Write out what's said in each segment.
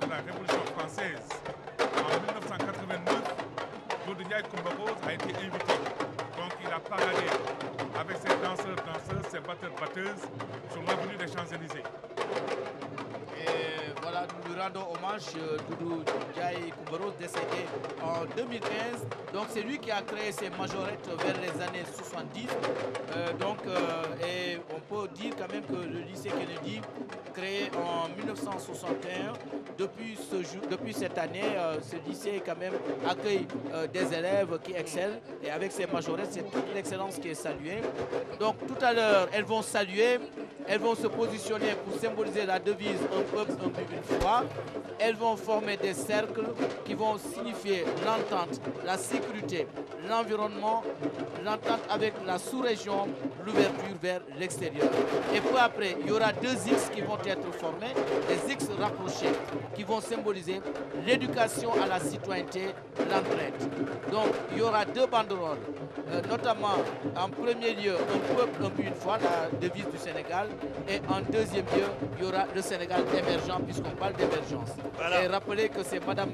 la Révolution française, en 1989, Doudou Ndiaye Coumba Rose a été invité. Donc il a paradé avec ses danseurs, ses batteurs-batteuses sur l'avenue des Champs-Élysées. Et voilà, nous lui rendons hommage, Doudou Ndiaye Coumba Rose, décédé en 2015. Donc c'est lui qui a créé ces majorettes vers les années 70. Et on peut dire quand même que le lycée Kennedy, créé en 1961, depuis cette année, ce lycée quand même accueille des élèves qui excellent. Et avec ces majorettes, c'est toute l'excellence qui est saluée. Donc tout à l'heure, elles vont saluer. Elles vont se positionner pour symboliser la devise « Un peuple, un but, une foi ». Elles vont former des cercles qui vont signifier l'entente, la sécurité, l'environnement, l'entente avec la sous-région, l'ouverture vers l'extérieur. Et peu après, il y aura deux X qui vont être formés, des X rapprochés, qui vont symboliser l'éducation à la citoyenneté, l'entraide. Donc, il y aura deux banderoles, notamment en premier lieu, un peuple, un but, une foi, la devise du Sénégal. Et en deuxième lieu, il y aura le Sénégal émergent, puisqu'on parle d'émergence. Voilà. Et rappelez que c'est Madame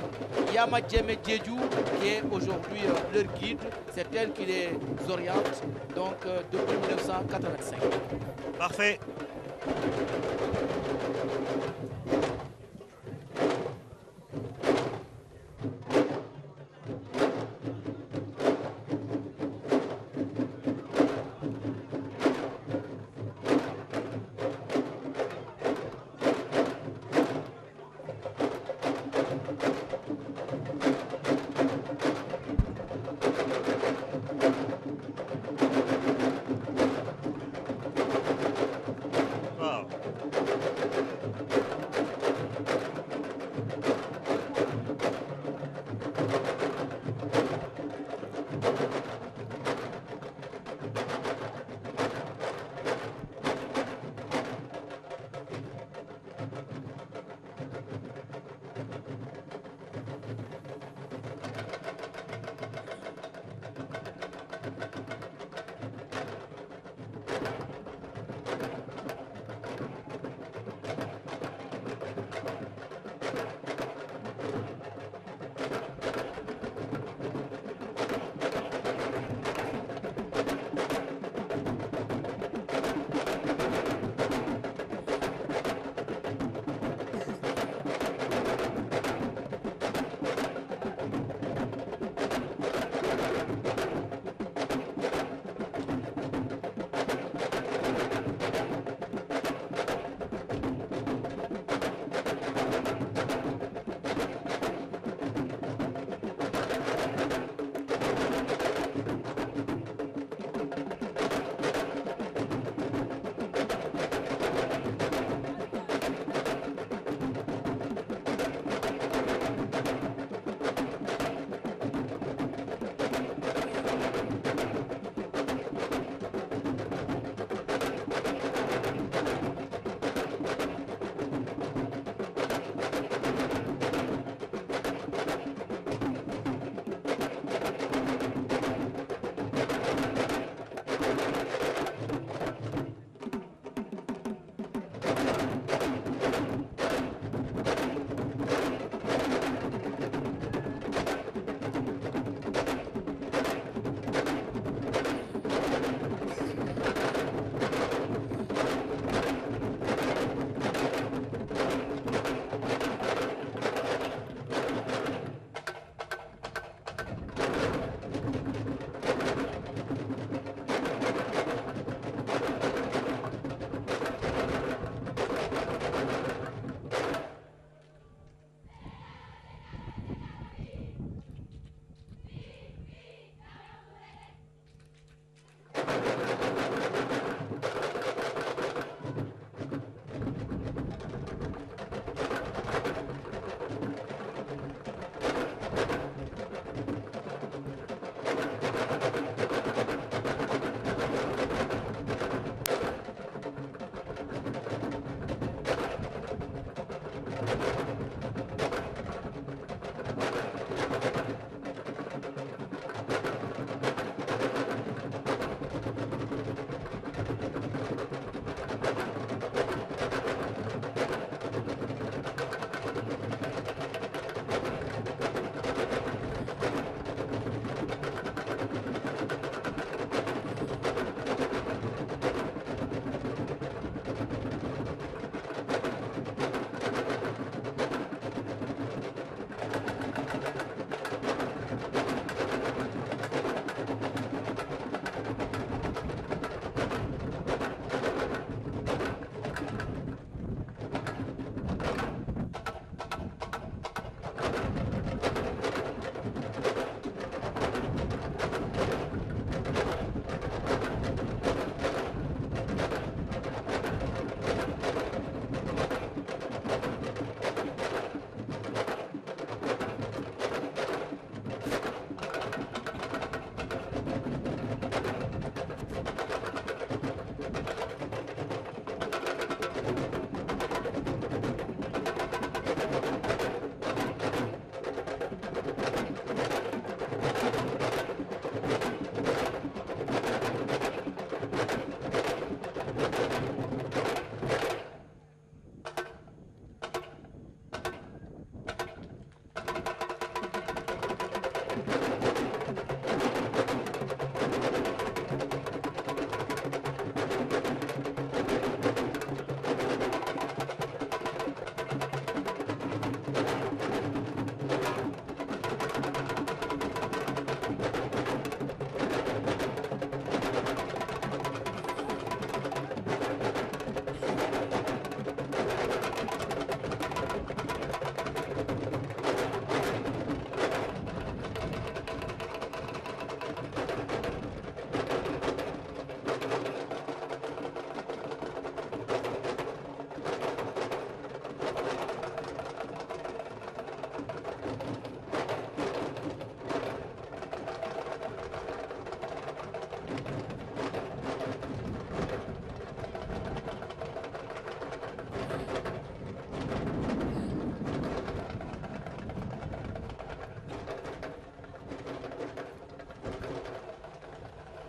Yama Djemé Djedjou qui est aujourd'hui leur guide. C'est elle qui les oriente, donc depuis 1985. Parfait. Wow.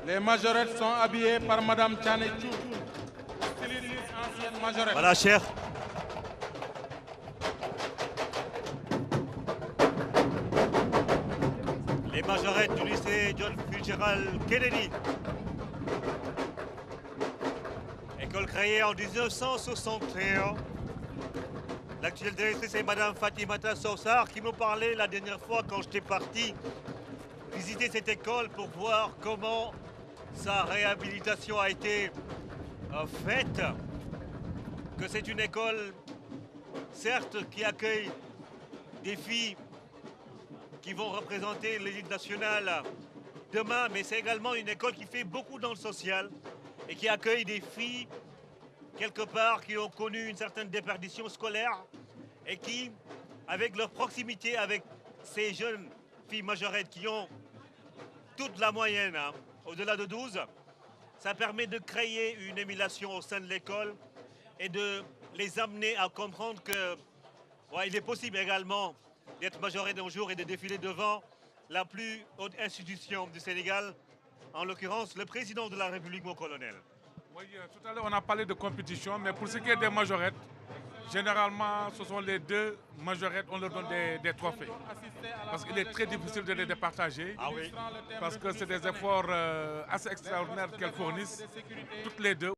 Les majorettes sont habillées par Madame Tchane Chou, styliste ancienne majorette. Voilà, cher. Les majorettes du lycée John Fitzgerald Kennedy. École créée en 1961. L'actuelle directrice est Madame Fatimata Sorsar qui me parlait la dernière fois quand j'étais parti visiter cette école pour voir comment sa réhabilitation a été faite. Que c'est une école, certes, qui accueille des filles qui vont représenter l'élite nationale demain, mais c'est également une école qui fait beaucoup dans le social et qui accueille des filles, quelque part, qui ont connu une certaine déperdition scolaire et qui, avec leur proximité avec ces jeunes filles majorettes qui ont toute la moyenne, hein, au-delà de 12, ça permet de créer une émulation au sein de l'école et de les amener à comprendre que il est possible également d'être majorette un jour et de défiler devant la plus haute institution du Sénégal, en l'occurrence le président de la République, mon colonel. Oui, tout à l'heure on a parlé de compétition, mais pour ce qui est des majorettes, généralement ce sont les deux majorettes, on leur donne des trophées. Parce qu'il est très difficile de les départager, Ah oui. parce que c'est des efforts assez extraordinaires qu'elles fournissent, toutes les deux.